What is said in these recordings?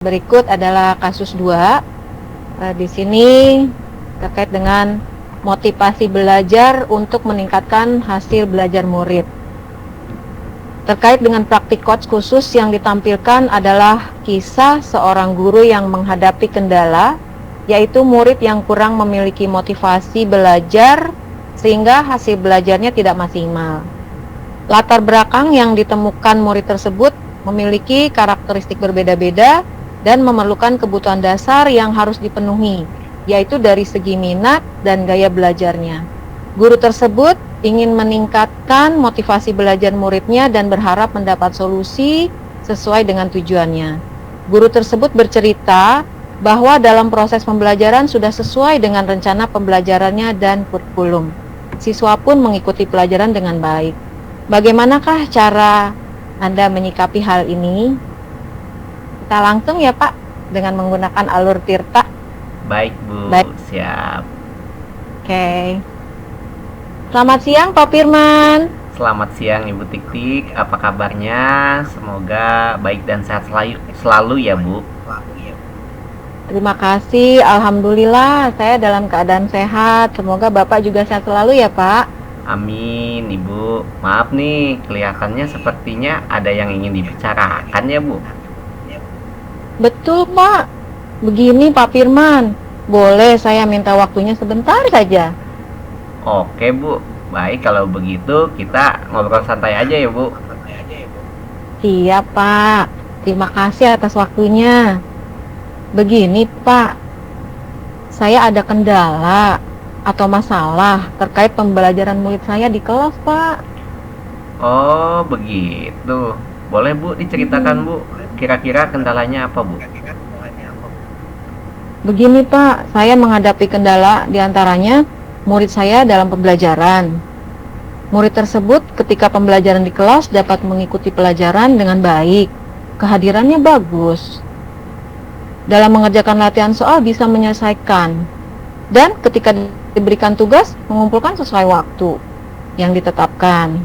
Berikut adalah kasus 2. Di sini terkait dengan motivasi belajar untuk meningkatkan hasil belajar murid. Terkait dengan praktik coach khusus yang ditampilkan adalah kisah seorang guru yang menghadapi kendala, yaitu murid yang kurang memiliki motivasi belajar sehingga hasil belajarnya tidak maksimal. Latar belakang yang ditemukan murid tersebut memiliki karakteristik berbeda-beda dan memerlukan kebutuhan dasar yang harus dipenuhi, yaitu dari segi minat dan gaya belajarnya. Guru tersebut ingin meningkatkan motivasi belajar muridnya dan berharap mendapat solusi sesuai dengan tujuannya. Guru tersebut bercerita bahwa dalam proses pembelajaran sudah sesuai dengan rencana pembelajarannya dan kurikulum. Siswa pun mengikuti pelajaran dengan baik. Bagaimanakah cara Anda menyikapi hal ini? Kita langsung ya Pak, dengan menggunakan alur Tirta. Baik Bu, Baik. siap. Oke. Selamat siang Pak Firman. Selamat siang Ibu Tik-Tik, apa kabarnya? Semoga baik dan sehat selalu ya Bu. Terima kasih, Alhamdulillah saya dalam keadaan sehat. Semoga Bapak juga sehat selalu ya Pak. Amin Ibu. Maaf nih, kelihatannya sepertinya ada yang ingin dibicarakan ya Bu. Betul Pak. Begini Pak Firman, boleh saya minta waktunya sebentar saja? Oke Bu, baik kalau begitu kita ngobrol santai aja ya Bu. Siap Pak, terima kasih atas waktunya. Begini Pak, saya ada kendala atau masalah terkait pembelajaran murid saya di kelas Pak. Oh begitu, boleh Bu diceritakan Bu, kira-kira kendalanya apa Bu? Begini Pak, saya menghadapi kendala diantaranya murid saya dalam pembelajaran. Murid tersebut ketika pembelajaran di kelas dapat mengikuti pelajaran dengan baik, kehadirannya bagus. Dalam mengerjakan latihan soal bisa menyelesaikan, dan ketika diberikan tugas mengumpulkan sesuai waktu yang ditetapkan.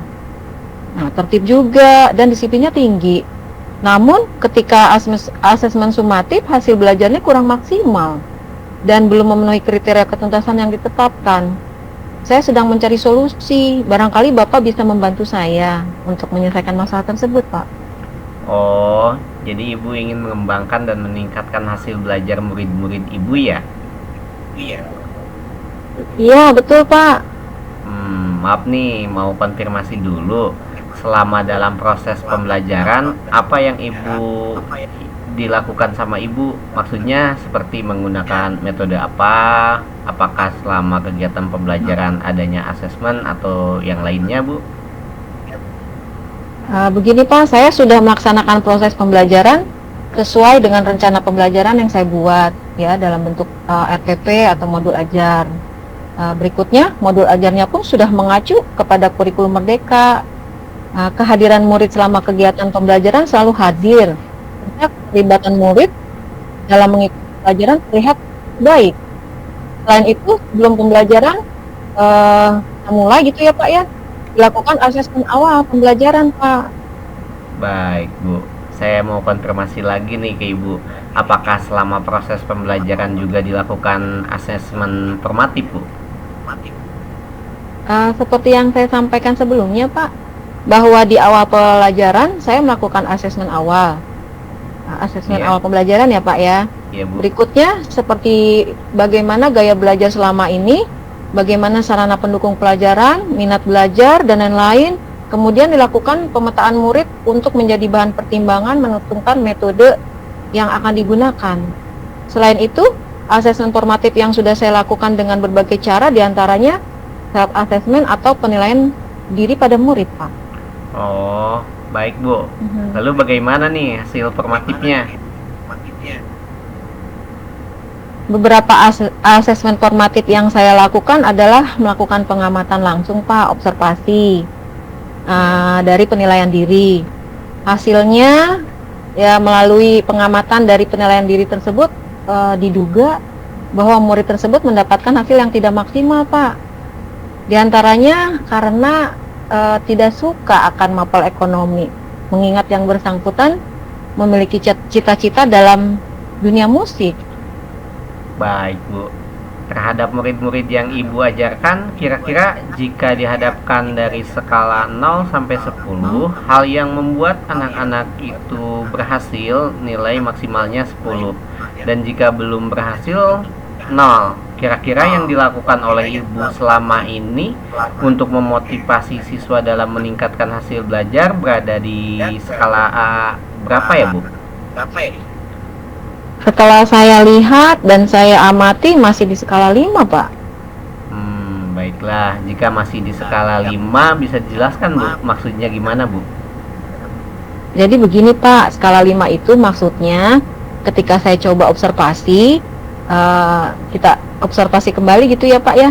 Nah, tertib juga dan disiplinnya tinggi. Namun ketika asesmen sumatif hasil belajarnya kurang maksimal dan belum memenuhi kriteria ketuntasan yang ditetapkan. Saya sedang mencari solusi, barangkali Bapak bisa membantu saya untuk menyelesaikan masalah tersebut Pak. Oh, jadi Ibu ingin mengembangkan dan meningkatkan hasil belajar murid-murid Ibu ya? Iya betul Pak. Maaf nih, mau konfirmasi dulu. Selama dalam proses pembelajaran, apa yang Ibu dilakukan sama Ibu? Maksudnya seperti menggunakan metode apa? Apakah selama kegiatan pembelajaran adanya asesmen atau yang lainnya Bu? Begini Pak, saya sudah melaksanakan proses pembelajaran sesuai dengan rencana pembelajaran yang saya buat ya dalam bentuk RPP atau modul ajar. Berikutnya, modul ajarnya pun sudah mengacu kepada kurikulum Merdeka. Kehadiran murid selama kegiatan pembelajaran selalu hadir. Keterlibatan murid dalam mengikuti pelajaran terlihat baik. Selain itu, sebelum pembelajaran mulai gitu ya Pak ya, dilakukan asesmen awal pembelajaran Pak. Baik Bu, saya mau konfirmasi lagi nih ke Ibu. Apakah selama proses pembelajaran juga dilakukan asesmen formatif Bu? Seperti yang saya sampaikan sebelumnya Pak, bahwa di awal pelajaran saya melakukan asesmen awal. Asesmen awal pembelajaran ya Pak ya. Iya Bu. Berikutnya seperti bagaimana gaya belajar selama ini, bagaimana sarana pendukung pelajaran, minat belajar dan lain-lain. Kemudian dilakukan pemetaan murid untuk menjadi bahan pertimbangan menentukan metode yang akan digunakan. Selain itu, asesmen formatif yang sudah saya lakukan dengan berbagai cara diantaranya self assessment atau penilaian diri pada murid Pak. Oh, baik Bu. Lalu bagaimana nih hasil formatifnya? Beberapa asesmen formatif yang saya lakukan adalah melakukan pengamatan langsung Pak, observasi dari penilaian diri. Hasilnya ya melalui pengamatan dari penilaian diri tersebut diduga bahwa murid tersebut mendapatkan hasil yang tidak maksimal Pak. Di antaranya karena tidak suka akan mapel ekonomi, mengingat yang bersangkutan memiliki cita-cita dalam dunia musik. Baik, Bu. Terhadap murid-murid yang Ibu ajarkan, kira-kira jika dihadapkan dari skala 0 sampai 10, hal yang membuat anak-anak itu berhasil nilai maksimalnya 10. Dan jika belum berhasil, 0. Kira-kira yang dilakukan oleh Ibu selama ini untuk memotivasi siswa dalam meningkatkan hasil belajar berada di skala berapa ya, Bu? Setelah saya lihat dan saya amati masih di skala 5, Pak. Baiklah, jika masih di skala 5 bisa dijelaskan, Bu, maksudnya gimana, Bu? Jadi begini, Pak, skala 5 itu maksudnya ketika saya coba observasi, kita observasi kembali gitu ya, Pak ya.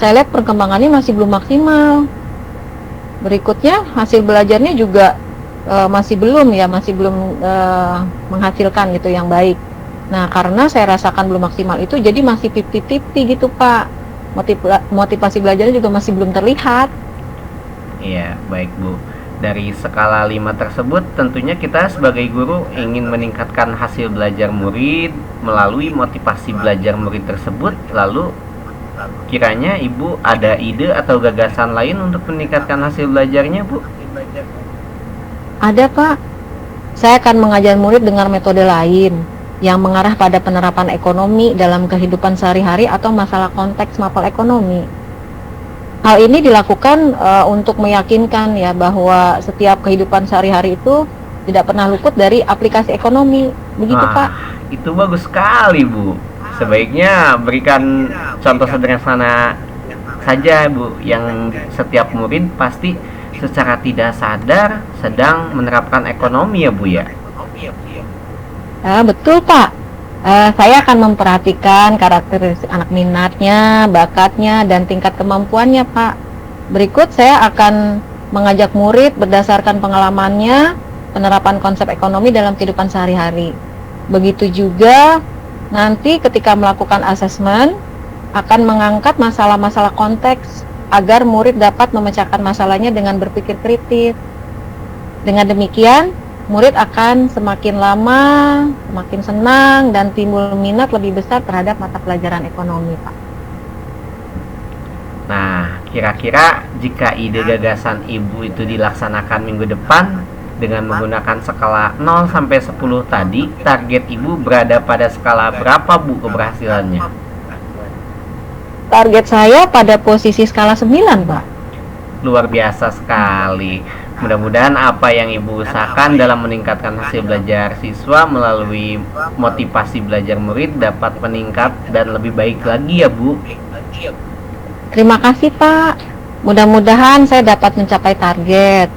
Saya lihat perkembangannya masih belum maksimal. Berikutnya hasil belajarnya juga masih belum menghasilkan gitu yang baik. Nah, karena saya rasakan belum maksimal itu, jadi masih 50-50 gitu, Pak. Motivasi belajarnya juga masih belum terlihat. Iya, baik, Bu. Dari skala 5 tersebut, tentunya kita sebagai guru ingin meningkatkan hasil belajar murid melalui motivasi belajar murid tersebut. Lalu, kiranya Ibu ada ide atau gagasan lain untuk meningkatkan hasil belajarnya, Bu? Ada, Pak. Saya akan mengajar murid dengan metode lain yang mengarah pada penerapan ekonomi dalam kehidupan sehari-hari atau masalah konteks mapel ekonomi. Hal ini dilakukan untuk meyakinkan ya bahwa setiap kehidupan sehari-hari itu tidak pernah luput dari aplikasi ekonomi. Begitu, Pak. Itu bagus sekali, Bu. Sebaiknya berikan contoh sederhana saja, Bu, yang setiap murid pasti secara tidak sadar sedang menerapkan ekonomi ya, Bu ya. Betul, Pak. Saya akan memperhatikan karakteristik anak minatnya, bakatnya, dan tingkat kemampuannya, Pak. Berikut saya akan mengajak murid berdasarkan pengalamannya penerapan konsep ekonomi dalam kehidupan sehari-hari. Begitu juga nanti ketika melakukan asesmen akan mengangkat masalah-masalah konteks agar murid dapat memecahkan masalahnya dengan berpikir kritis. Dengan demikian, murid akan semakin lama, semakin senang, dan timbul minat lebih besar terhadap mata pelajaran ekonomi, Pak. Nah, kira-kira jika ide gagasan Ibu itu dilaksanakan minggu depan dengan menggunakan skala 0 sampai 10 tadi, target Ibu berada pada skala berapa, Bu, keberhasilannya? Target saya pada posisi skala 9, Pak. Luar biasa sekali. Mudah-mudahan apa yang Ibu usahakan dalam meningkatkan hasil belajar siswa melalui motivasi belajar murid dapat meningkat dan lebih baik lagi ya, Bu. Terima kasih, Pak. Mudah-mudahan saya dapat mencapai target.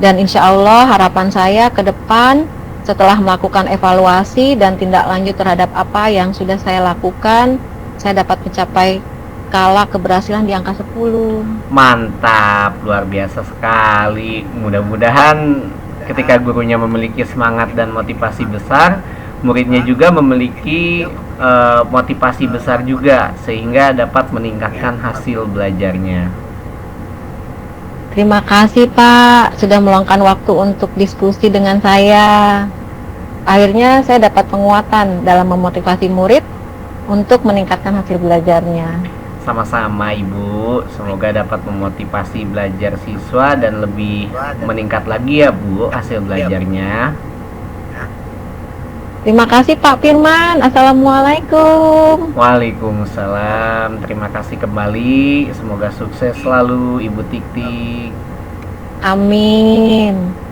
Dan insya Allah harapan saya ke depan setelah melakukan evaluasi dan tindak lanjut terhadap apa yang sudah saya lakukan, saya dapat mencapai skala keberhasilan di angka 10. Mantap, luar biasa sekali. Mudah-mudahan ketika gurunya memiliki semangat dan motivasi besar, muridnya juga memiliki motivasi besar juga sehingga dapat meningkatkan hasil belajarnya. Terima kasih, Pak, sudah meluangkan waktu untuk diskusi dengan saya. Akhirnya saya dapat penguatan dalam memotivasi murid untuk meningkatkan hasil belajarnya. Sama-sama, Ibu, semoga dapat memotivasi belajar siswa dan lebih meningkat lagi ya, Bu, hasil belajarnya. Terima kasih, Pak Firman. Assalamualaikum. Waalaikumsalam. Terima kasih kembali. Semoga sukses selalu, Ibu Tik Tik. Amin.